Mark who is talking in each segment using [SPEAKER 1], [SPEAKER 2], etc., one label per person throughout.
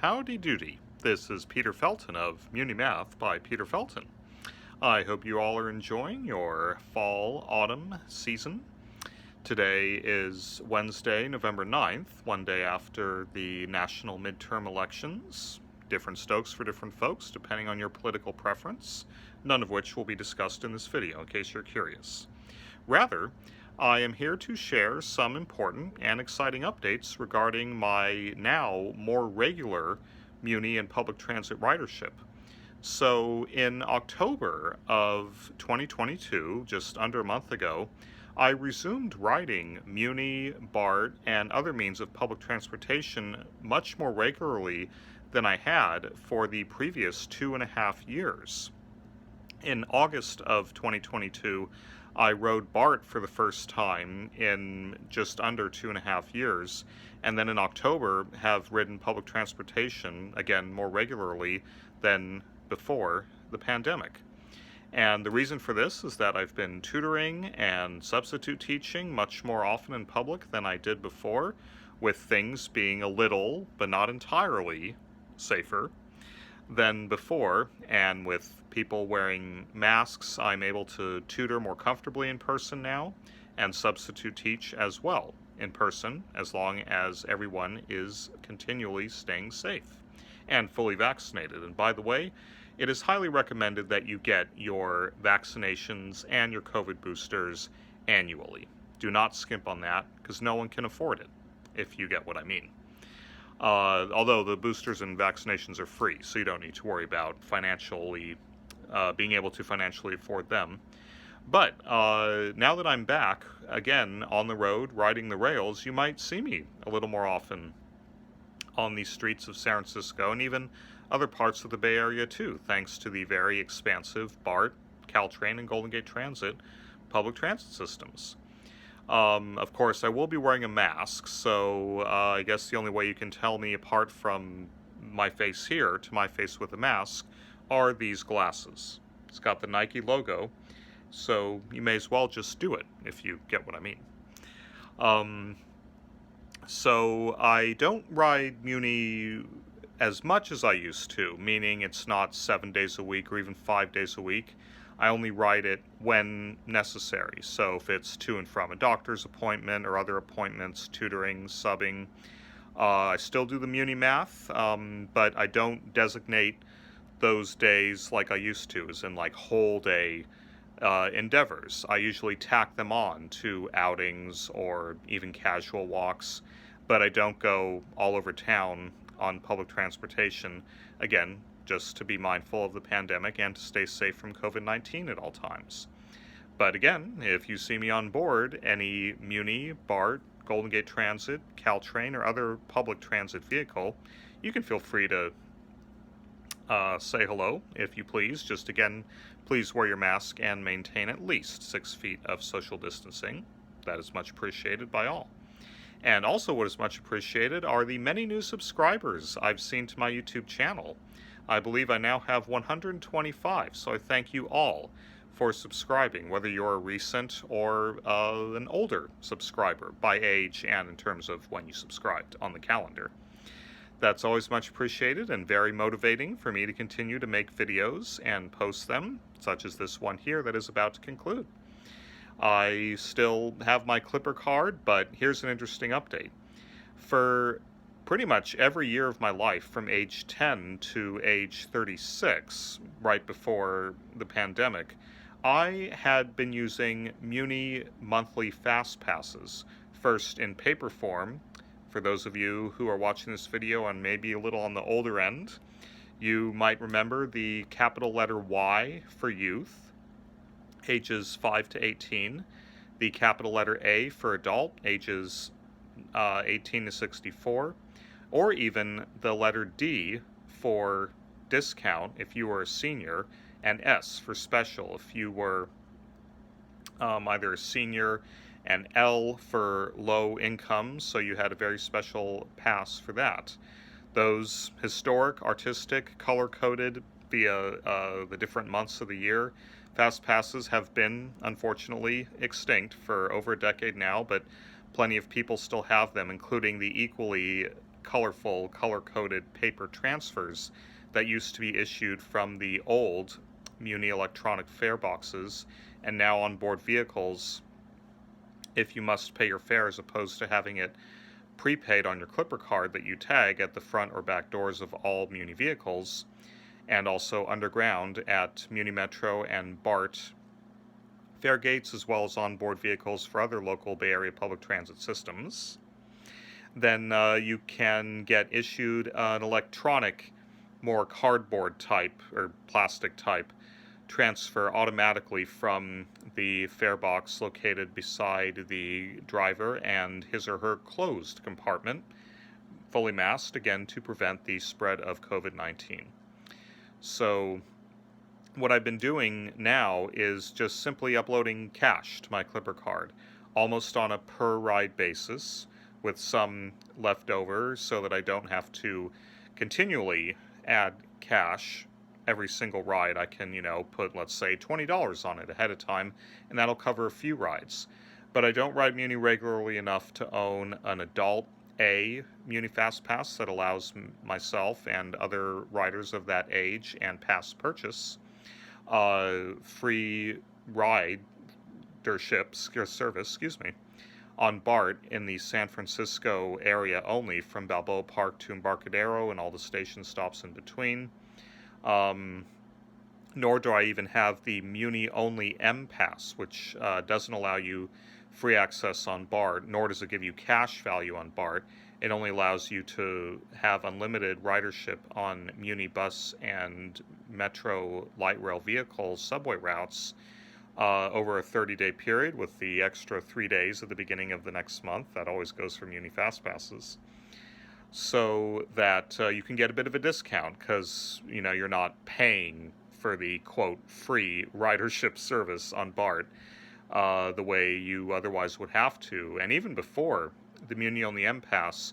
[SPEAKER 1] Howdy doody. This is Peter Felton of Muni Math by Peter Felton. I hope you all are enjoying your fall-autumn season. Today is Wednesday, November 9th, one day after the national midterm elections. Different strokes for different folks, depending on your political preference, none of which will be discussed in this video, in case you're curious. Rather, I am here to share some important and exciting updates regarding my now more regular Muni and public transit ridership. So in October of 2022, just under a month ago, I resumed riding Muni, BART, and other means of public transportation much more regularly than I had for the previous 2.5 years. In August of 2022, I rode BART for the first time in just under 2.5 years, and then in October have ridden public transportation, again, more regularly than before the pandemic. And the reason for this is that I've been tutoring and substitute teaching much more often in public than I did before, with things being a little, but not entirely, safer than before, and with people wearing masks, I'm able to tutor more comfortably in person now and substitute teach as well in person, as long as everyone is continually staying safe and fully vaccinated. And by the way, it is highly recommended that you get your vaccinations and your COVID boosters annually. Do not skimp on that, because no one can afford it, if you get what I mean. Although the boosters and vaccinations are free, so you don't need to worry about financially being able to financially afford them. But now that I'm back again on the road riding the rails, you might see me a little more often on the streets of San Francisco and even other parts of the Bay Area too, thanks to the very expansive BART, Caltrain, and Golden Gate Transit public transit systems. Of course, I will be wearing a mask, so I guess the only way you can tell me apart from my face here to my face with a mask are these glasses. It's got the Nike logo, so you may as well just do it, if you get what I mean. So I don't ride Muni as much as I used to, meaning it's not 7 days a week or even 5 days a week. I only ride it when necessary. So if it's to and from a doctor's appointment or other appointments, tutoring, subbing, I still do the Muni math, but I don't designate those days like I used to, as in like whole day endeavors. I usually tack them on to outings or even casual walks, but I don't go all over town on public transportation, again, just to be mindful of the pandemic and to stay safe from COVID-19 at all times. But again, if you see me on board any Muni, BART, Golden Gate Transit, Caltrain, or other public transit vehicle, you can feel free to say hello, if you please. Just again, please wear your mask and maintain at least 6 feet of social distancing. That is much appreciated by all. And also what is much appreciated are the many new subscribers I've seen to my YouTube channel. I believe I now have 125, so I thank you all for subscribing, whether you're a recent or an older subscriber by age and in terms of when you subscribed on the calendar. That's always much appreciated and very motivating for me to continue to make videos and post them, such as this one here that is about to conclude. I still have my Clipper card, but here's an interesting update. For pretty much every year of my life, from age 10 to age 36, right before the pandemic, I had been using Muni monthly fast passes, first in paper form. For those of you who are watching this video and maybe a little on the older end, you might remember the capital letter Y for youth, ages 5 to 18, the capital letter A for adult, ages 18 to 64, or even the letter D for discount if you were a senior, and S for special if you were either a senior, and L for low income, so you had a very special pass for that. Those historic, artistic, color-coded via the different months of the year fast passes have been, unfortunately, extinct for over a decade now, but plenty of people still have them, including the equally colorful, color-coded paper transfers that used to be issued from the old Muni electronic fare boxes, and now on board vehicles, if you must pay your fare as opposed to having it prepaid on your Clipper card that you tag at the front or back doors of all Muni vehicles, and also underground at Muni Metro and BART fare gates, as well as onboard vehicles for other local Bay Area public transit systems. Then you can get issued an electronic, more cardboard type or plastic type transfer automatically from the fare box located beside the driver and his or her closed compartment, fully masked, again to prevent the spread of COVID-19. So what I've been doing now is just simply uploading cash to my Clipper card, almost on a per ride basis, with some left over so that I don't have to continually add cash every single ride. I can, put, let's say, $20 on it ahead of time, and that'll cover a few rides. But I don't ride Muni regularly enough to own an adult A Muni Fast Pass that allows myself and other riders of that age and past purchase free ridership service, on BART in the San Francisco area only, from Balboa Park to Embarcadero and all the station stops in between. Nor do I even have the Muni-only M Pass, which doesn't allow you free access on BART, nor does it give you cash value on BART. It only allows you to have unlimited ridership on Muni bus and Metro light rail vehicle subway routes over a 30-day period, with the extra 3 days at the beginning of the next month. That always goes for Muni Fast Passes. So that you can get a bit of a discount because, you're not paying for the, quote, free ridership service on BART the way you otherwise would have to. And even before the Muni-only M Pass,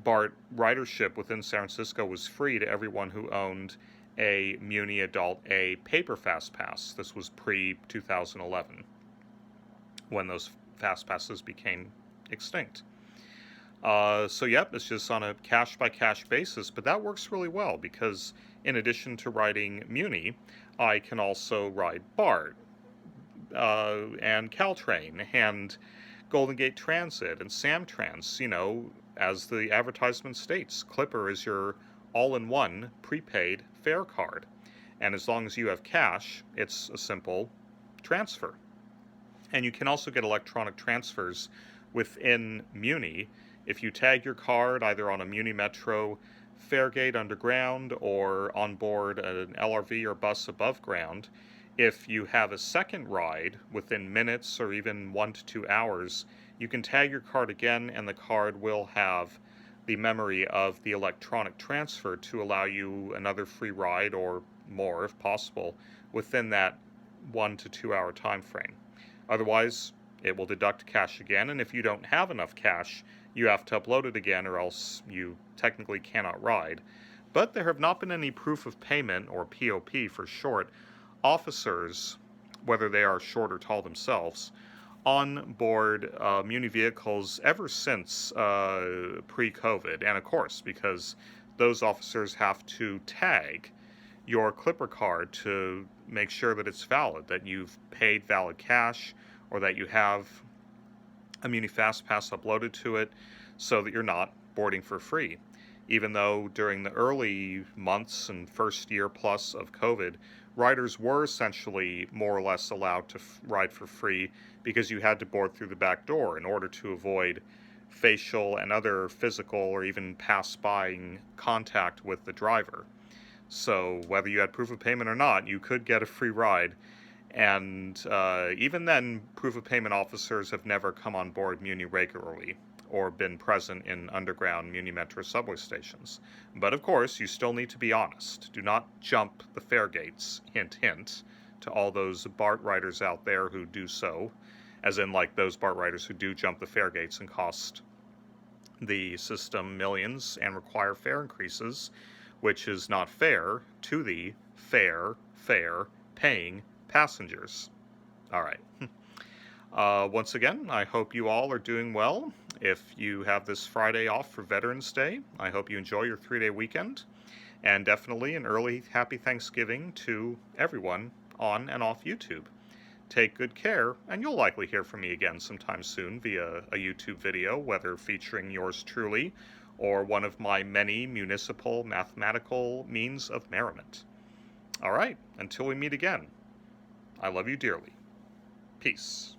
[SPEAKER 1] BART ridership within San Francisco was free to everyone who owned a Muni Adult A paper Fast Pass. This was pre-2011, when those Fast Passes became extinct. So yep, it's just on a cash-by-cash basis, but that works really well because in addition to riding Muni, I can also ride BART and Caltrain and Golden Gate Transit and Samtrans. As the advertisement states, Clipper is your all-in-one prepaid fare card. And as long as you have cash, it's a simple transfer. And you can also get electronic transfers within Muni if you tag your card either on a Muni Metro faregate underground or on board an LRV or bus above ground. If you have a second ride within minutes or even 1 to 2 hours, you can tag your card again, and the card will have the memory of the electronic transfer to allow you another free ride or more, if possible, within that 1 to 2 hour time frame. Otherwise, it will deduct cash again, and if you don't have enough cash, you have to upload it again, or else you technically cannot ride. But there have not been any proof of payment, or POP for short, officers, whether they are short or tall themselves, on board Muni vehicles ever since pre-COVID. And of course, because those officers have to tag your Clipper card to make sure that it's valid, that you've paid valid cash, or that you have a Muni Fast Pass uploaded to it, so that you're not boarding for free. Even though during the early months and first year plus of COVID, riders were essentially more or less allowed to ride for free because you had to board through the back door in order to avoid facial and other physical or even pass-buying contact with the driver. So whether you had proof of payment or not, you could get a free ride. And even then, proof of payment officers have never come on board Muni regularly or been present in underground Muni Metro subway stations. But of course, you still need to be honest. Do not jump the fare gates, hint hint, to all those BART riders out there who do so, as in like those BART riders who do jump the fare gates and cost the system millions and require fare increases, which is not fair to the fare paying passengers. All right. Once again, I hope you all are doing well. If you have this Friday off for Veterans Day, I hope you enjoy your 3-day weekend, and definitely an early happy Thanksgiving to everyone on and off YouTube. Take good care, and you'll likely hear from me again sometime soon via a YouTube video, whether featuring yours truly or one of my many municipal mathematical means of merriment. All right, until we meet again, I love you dearly. Peace.